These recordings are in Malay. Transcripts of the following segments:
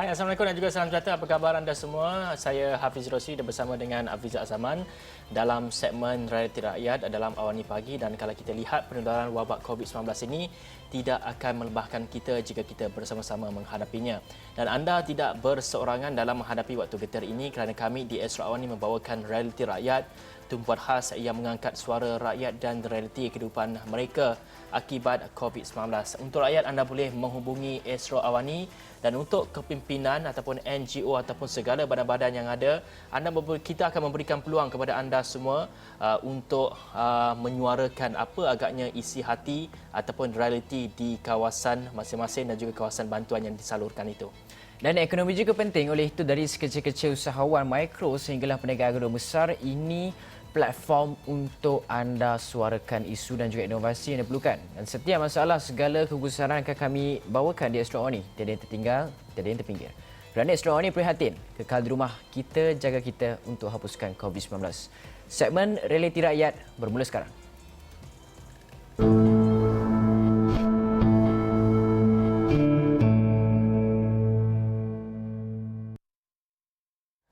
Hai, Assalamualaikum dan juga salam sejahtera. Apa khabar anda semua? Saya Hafiz Rosli dan bersama dengan Afizah Azaman dalam segmen Realiti Rakyat dalam Awani Pagi. Dan kalau kita lihat penularan wabak COVID-19 ini tidak akan melebahkan kita jika kita bersama-sama menghadapinya. Dan anda tidak berseorangan dalam menghadapi waktu getir ini kerana kami di Astro Awani membawakan Realiti Rakyat, tumpuan khas yang mengangkat suara rakyat dan realiti kehidupan mereka akibat COVID-19. Untuk rakyat, anda boleh menghubungi Astro Awani, dan untuk kepimpinan ataupun NGO ataupun segala badan-badan yang ada, kita akan memberikan peluang kepada anda semua untuk menyuarakan apa agaknya isi hati ataupun realiti di kawasan masing-masing dan juga kawasan bantuan yang disalurkan itu. Dan ekonomi juga penting, oleh itu dari sekecil-kecil usahawan mikro sehinggalah perniagaan besar, ini platform untuk anda suarakan isu dan juga inovasi yang diperlukan. Dan setiap masalah, segala kegusaran akan kami bawakan di Astro Awani. Tiada yang tertinggal, tiada yang terpinggir. Kerana Astro Awani prihatin, kekal di rumah, kita jaga kita untuk hapuskan COVID-19. Segmen Realiti Rakyat bermula sekarang.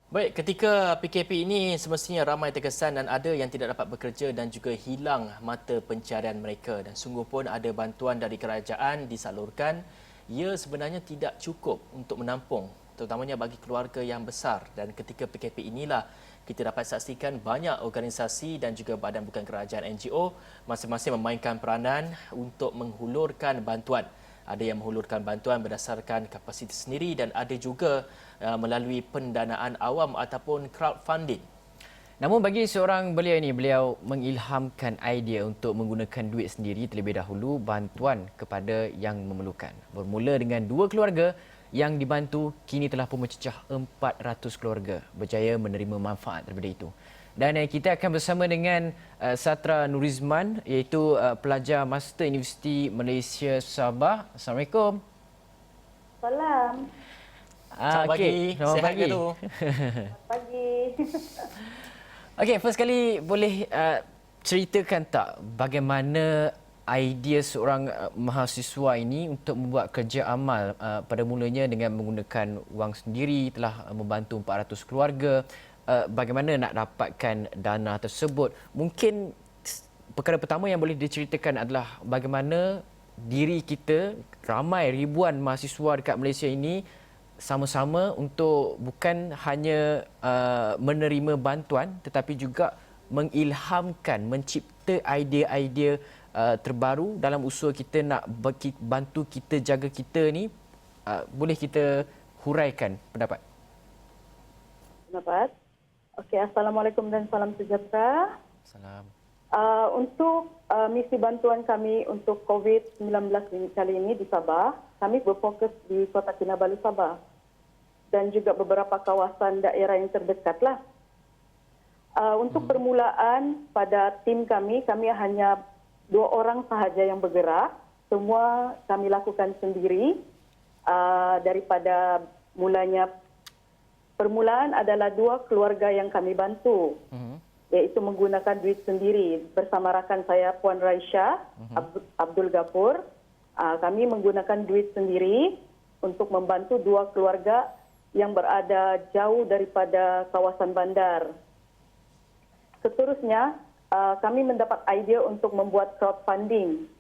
Baik, ketika PKP ini semestinya ramai terkesan dan ada yang tidak dapat bekerja dan juga hilang mata pencarian mereka. Dan sungguh pun ada bantuan dari kerajaan disalurkan, ia sebenarnya tidak cukup untuk menampung, terutamanya bagi keluarga yang besar. Dan ketika PKP inilah kita dapat saksikan banyak organisasi dan juga badan bukan kerajaan NGO masing-masing memainkan peranan untuk menghulurkan bantuan. Ada yang menghulurkan bantuan berdasarkan kapasiti sendiri dan ada juga melalui pendanaan awam ataupun crowdfunding. Namun bagi seorang beliau ini, beliau mengilhamkan idea untuk menggunakan duit sendiri terlebih dahulu bantuan kepada yang memerlukan. Bermula dengan 2 keluarga yang dibantu, kini telah pun mencecah 400 keluarga berjaya menerima manfaat daripada itu. Dan kita akan bersama dengan Satra Nurizman, iaitu pelajar Master Universiti Malaysia Sabah. Assalamualaikum. Salam. Selamat pagi. Selamat pagi. Selamat pagi. Okey, first kali boleh ceritakan tak bagaimana idea seorang mahasiswa ini untuk membuat kerja amal pada mulanya dengan menggunakan wang sendiri, telah membantu 400 keluarga. Bagaimana nak dapatkan dana tersebut? Mungkin perkara pertama yang boleh diceritakan adalah bagaimana diri kita, ramai ribuan mahasiswa dekat Malaysia ini sama-sama untuk bukan hanya menerima bantuan tetapi juga mengilhamkan, mencipta idea-idea terbaru dalam usaha kita nak bantu kita jaga kita ni. Boleh kita huraikan pendapat? Pendapat. Okey, Assalamualaikum dan salam sejahtera. Salam. Untuk misi bantuan kami untuk COVID-19 kali ini di Sabah, kami berfokus di Kota Kinabalu, Sabah dan juga beberapa kawasan daerah yang terdekatlah. Untuk permulaan pada tim kami hanya 2 orang sahaja yang bergerak. Semua kami lakukan sendiri. Daripada mulanya, permulaan adalah 2 keluarga yang kami bantu, iaitu menggunakan duit sendiri. Bersama rakan saya, Puan Raisha Abdul Ghafur, kami menggunakan duit sendiri untuk membantu 2 keluarga yang berada jauh daripada kawasan bandar. Seterusnya, kami mendapat idea untuk membuat crowdfunding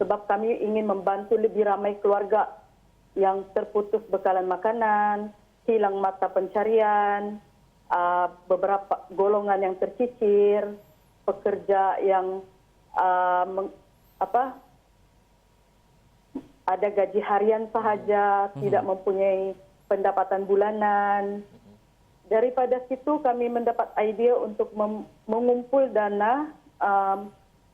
sebab kami ingin membantu lebih ramai keluarga yang terputus bekalan makanan, hilang mata pencarian, beberapa golongan yang tercicir, pekerja yang ada gaji harian sahaja, tidak mempunyai pendapatan bulanan. Daripada situ kami mendapat idea untuk mengumpul dana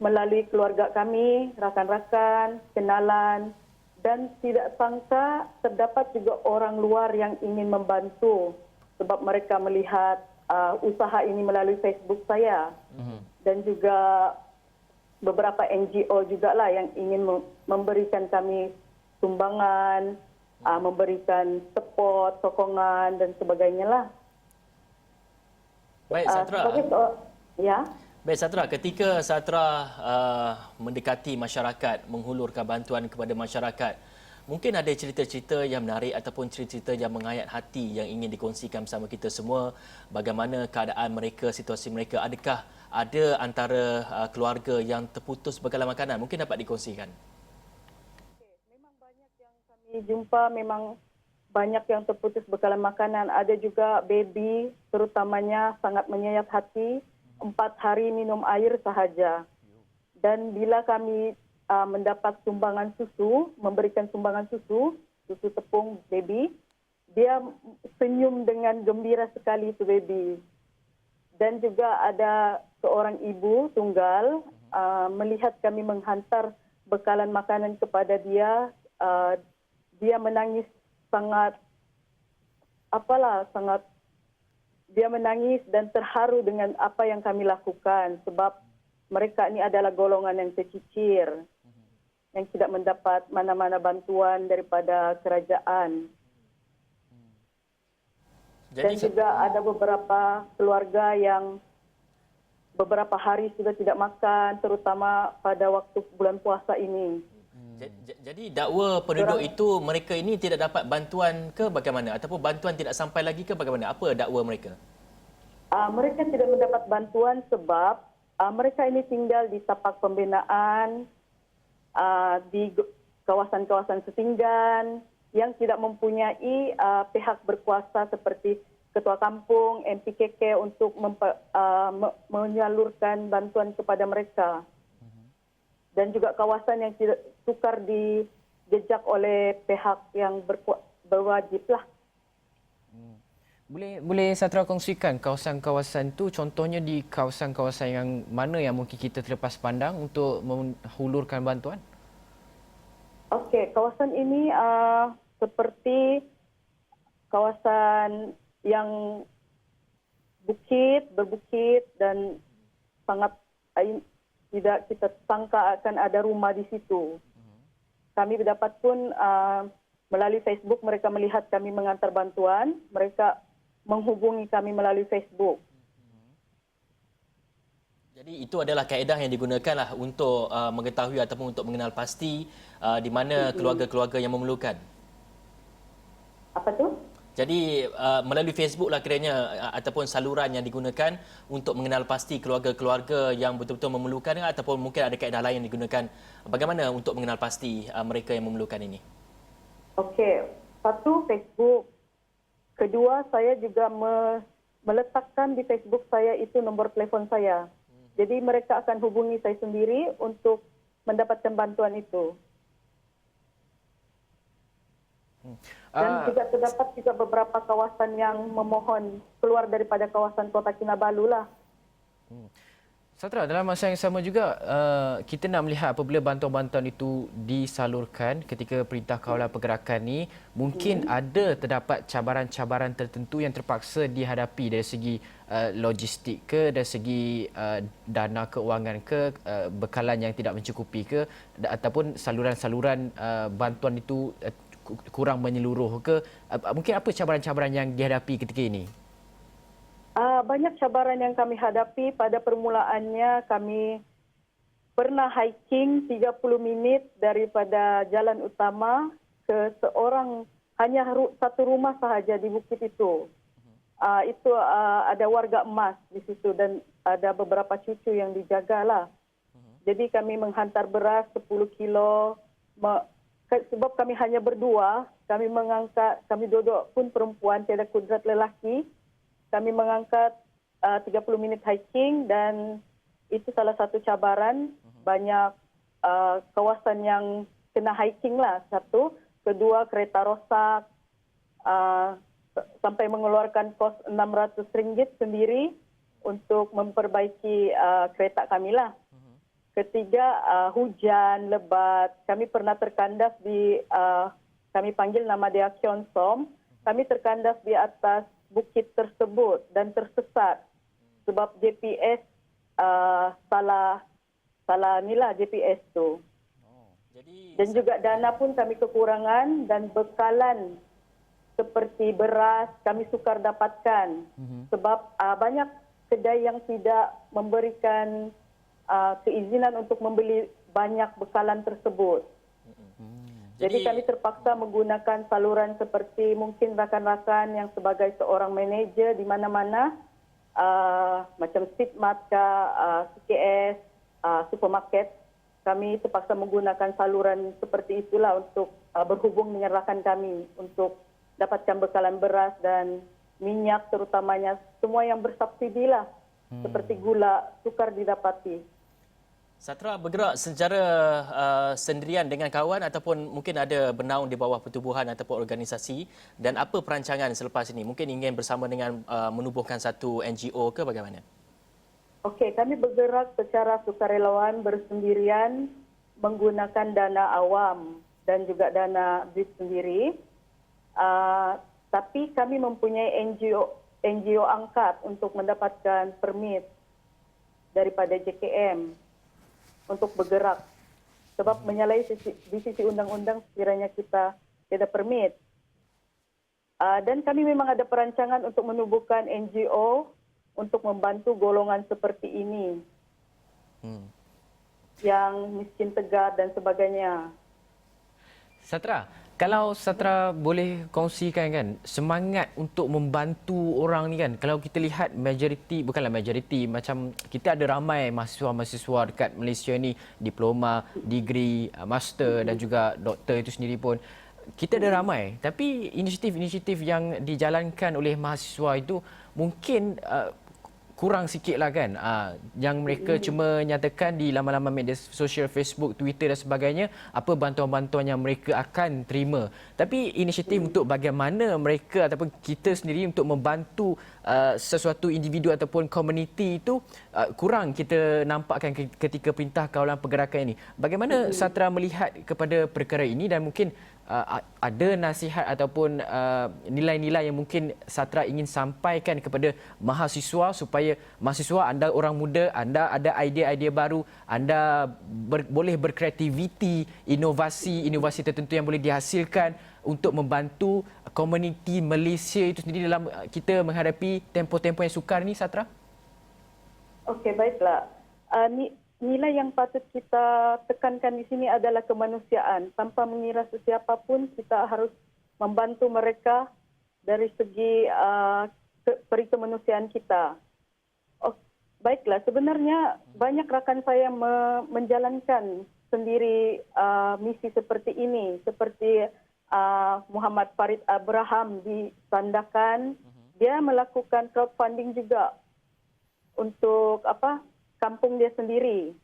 melalui keluarga kami, rakan-rakan, kenalan, dan tidak sangka terdapat juga orang luar yang ingin membantu sebab mereka melihat usaha ini melalui Facebook saya. Dan juga beberapa NGO juga lah yang ingin memberikan kami sumbangan, memberikan support, sokongan dan sebagainya lah. Baik, Satra. Ya. Baik, Satra. Ketika Satra mendekati masyarakat, menghulurkan bantuan kepada masyarakat, Mungkin ada cerita-cerita yang menarik ataupun cerita-cerita yang mengayat hati yang ingin dikongsikan bersama kita semua. Bagaimana keadaan mereka, situasi mereka. Adakah ada antara keluarga yang terputus bekalan makanan? Mungkin dapat dikongsikan. Memang banyak yang kami jumpa, memang banyak yang terputus bekalan makanan. Ada juga baby, terutamanya sangat menyayat hati. 4 hari minum air sahaja. Dan bila kami mendapat sumbangan susu, memberikan sumbangan susu tepung baby, dia senyum dengan gembira sekali itu baby. Dan juga ada seorang ibu tunggal melihat kami menghantar bekalan makanan kepada dia, dia menangis sangat dia menangis dan terharu dengan apa yang kami lakukan sebab mereka ini adalah golongan yang tercicir, yang tidak mendapat mana-mana bantuan daripada kerajaan. Dan juga ada beberapa keluarga yang beberapa hari sudah tidak makan, terutama pada waktu bulan puasa ini. Jadi dakwa penduduk itu mereka ini tidak dapat bantuan ke bagaimana? Ataupun bantuan tidak sampai lagi ke bagaimana? Apa dakwa mereka? Mereka tidak mendapat bantuan sebab mereka ini tinggal di tapak pembinaan, di kawasan-kawasan setinggan yang tidak mempunyai pihak berkuasa seperti ketua kampung, MPKK untuk menyalurkan bantuan kepada mereka. Dan juga kawasan yang tidak sukar dijejak oleh pihak yang berwajib lah. Boleh Satra kongsikan kawasan-kawasan tu, contohnya di kawasan-kawasan yang mana yang mungkin kita terlepas pandang untuk menghulurkan bantuan? Okey, kawasan ini seperti kawasan yang berbukit dan sangat tidak kita sangka akan ada rumah di situ. Kami dapat pun melalui Facebook mereka melihat kami mengantar bantuan, mereka menghubungi kami melalui Facebook. Jadi itu adalah kaedah yang digunakanlah untuk mengetahui ataupun untuk mengenal pasti di mana keluarga-keluarga yang memerlukan. Apa tu? Jadi melalui Facebook lah kiranya ataupun saluran yang digunakan untuk mengenal pasti keluarga-keluarga yang betul-betul memerlukan, ataupun mungkin ada kaedah lain yang digunakan. Bagaimana untuk mengenal pasti mereka yang memerlukan ini? Okey, satu Facebook. Kedua, saya juga meletakkan di Facebook saya itu nombor telefon saya. Jadi mereka akan hubungi saya sendiri untuk mendapatkan bantuan itu. Dan juga terdapat juga beberapa kawasan yang memohon keluar daripada kawasan Kota Kinabalu lah. Satra, dalam masa yang sama juga kita nak melihat apabila bantuan-bantuan itu disalurkan ketika Perintah Kawalan Pergerakan ni, mungkin ada terdapat cabaran-cabaran tertentu yang terpaksa dihadapi dari segi logistik ke, dari segi dana keuangan ke, bekalan yang tidak mencukupi ke, ataupun saluran-saluran bantuan itu kurang menyeluruh ke. Mungkin apa cabaran-cabaran yang dihadapi ketika ini? Banyak cabaran yang kami hadapi. Pada permulaannya kami pernah hiking 30 minit daripada jalan utama ke hanya satu rumah sahaja di bukit itu. Itu ada warga emas di situ dan ada beberapa cucu yang dijagalah. Jadi kami menghantar beras 10 kilo. Sebab kami hanya berdua, kami duduk pun perempuan, tiada kudrat lelaki. Kami mengangkat 30 minit hiking dan itu salah satu cabaran. Banyak kawasan yang kena hiking lah, satu. Kedua, kereta rosak sampai mengeluarkan kos RM600 sendiri untuk memperbaiki kereta kami lah. Ketiga, hujan lebat. Kami pernah terkandas kami panggil nama dia Kionsom. Kami terkandas di atas bukit tersebut dan tersesat sebab GPS salah nilah GPS tu. Dan juga dana pun kami kekurangan dan bekalan seperti beras kami sukar dapatkan sebab banyak kedai yang tidak memberikan keizinan untuk membeli banyak bekalan tersebut. Jadi kami terpaksa menggunakan saluran seperti mungkin rakan-rakan yang sebagai seorang manajer di mana-mana, macam Speedmart, CKS, supermarket. Kami terpaksa menggunakan saluran seperti itulah untuk berhubung dengan rakan kami untuk dapatkan bekalan beras dan minyak terutamanya, semua yang bersubsidi lah, seperti gula, sukar didapati. Satra bergerak secara sendirian dengan kawan ataupun mungkin ada bernaung di bawah pertubuhan ataupun organisasi, dan apa perancangan selepas ini? Mungkin ingin bersama dengan menubuhkan satu NGO ke bagaimana? Okey, kami bergerak secara sukarelawan bersendirian menggunakan dana awam dan juga dana BIS sendiri. Tapi kami mempunyai NGO angkat untuk mendapatkan permit daripada JKM untuk bergerak. Sebab menyalahi di sisi undang-undang sekiranya kita tidak permit. Dan kami memang ada perancangan untuk menubuhkan NGO untuk membantu golongan seperti ini. Yang miskin tegar dan sebagainya. Satra, kalau Satra boleh kongsikan kan semangat untuk membantu orang ni kan, kalau kita lihat majoriti, bukanlah majoriti, macam kita ada ramai mahasiswa-mahasiswa dekat Malaysia ni, diploma, degree, master dan juga doktor itu sendiri pun kita ada ramai, tapi inisiatif-inisiatif yang dijalankan oleh mahasiswa itu mungkin kurang sikit lah kan. Yang mereka cuma nyatakan di laman-laman media sosial, Facebook, Twitter dan sebagainya, apa bantuan-bantuan yang mereka akan terima. Tapi inisiatif untuk bagaimana mereka ataupun kita sendiri untuk membantu sesuatu individu ataupun komuniti itu kurang kita nampakkan ketika Perintah Kawalan Pergerakan ini. Bagaimana Satra melihat kepada perkara ini, dan mungkin ada nasihat ataupun nilai-nilai yang mungkin Satra ingin sampaikan kepada mahasiswa supaya mahasiswa, anda orang muda, anda ada idea-idea baru, anda boleh berkreativiti, inovasi tertentu yang boleh dihasilkan untuk membantu komuniti Malaysia itu sendiri dalam kita menghadapi tempoh-tempoh yang sukar ni, Satra? Okey, baiklah. Nilai yang patut kita tekankan di sini adalah kemanusiaan. Tanpa mengira sesiapa pun, kita harus membantu mereka dari segi perikemanusiaan kita. Baiklah, sebenarnya banyak rakan saya menjalankan sendiri misi seperti ini. Seperti Muhammad Farid Abraham di Sandakan, dia melakukan crowdfunding juga untuk kampung dia sendiri.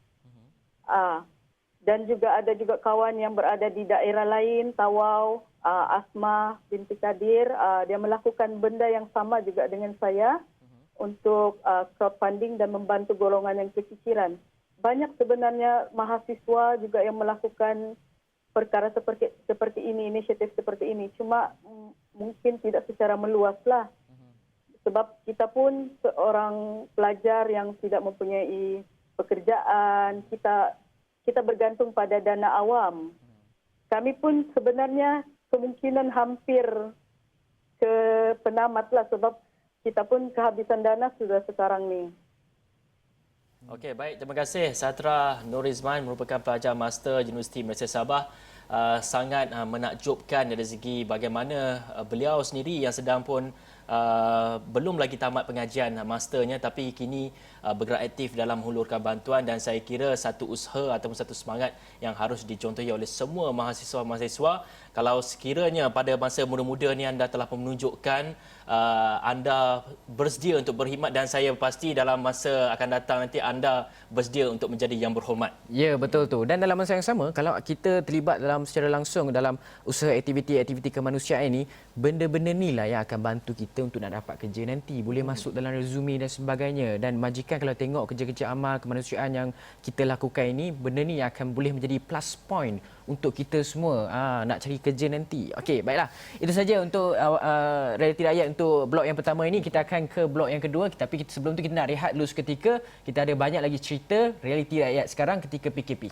Dan juga ada juga kawan yang berada di daerah lain, Tawau, Asma binti Kadir, dia melakukan benda yang sama juga dengan saya untuk crowdfunding dan membantu golongan yang kekikiran. Banyak sebenarnya mahasiswa juga yang melakukan perkara seperti ini, inisiatif seperti ini. Cuma mungkin tidak secara meluaslah. Sebab kita pun seorang pelajar yang tidak mempunyai pekerjaan, kita bergantung pada dana awam. Kami pun sebenarnya kemungkinan hampir ke penamat lah, sebab kita pun kehabisan dana sudah sekarang ni. Okey, baik. Terima kasih Satra Nurizman, merupakan pelajar master Universiti Malaysia Sabah. Sangat menakjubkan dari segi bagaimana beliau sendiri yang sedang pun belum lagi tamat pengajian masternya, tapi kini bergerak aktif dalam hulurkan bantuan, dan saya kira satu usaha ataupun satu semangat yang harus dicontohi oleh semua mahasiswa-mahasiswa. Kalau sekiranya pada masa muda-muda ni anda telah menunjukkan anda bersedia untuk berkhidmat, dan saya pasti dalam masa akan datang nanti anda bersedia untuk menjadi yang berhormat. Ya, betul tu. Dan dalam masa yang sama, kalau kita terlibat dalam secara langsung dalam usaha aktiviti-aktiviti kemanusiaan ini, benda-benda ni lah yang akan bantu kita untuk nak dapat kerja nanti. Boleh masuk dalam resume dan sebagainya. Dan majikan kalau tengok kerja-kerja amal kemanusiaan yang kita lakukan ini, benda ni akan boleh menjadi plus point untuk kita semua nak cari kerja nanti. Okey, baiklah. Itu saja untuk Realiti Rakyat untuk blok yang pertama ini. Kita akan ke blok yang kedua. Tapi sebelum tu kita nak rehat dulu seketika. Kita ada banyak lagi cerita Realiti Rakyat sekarang ketika PKP.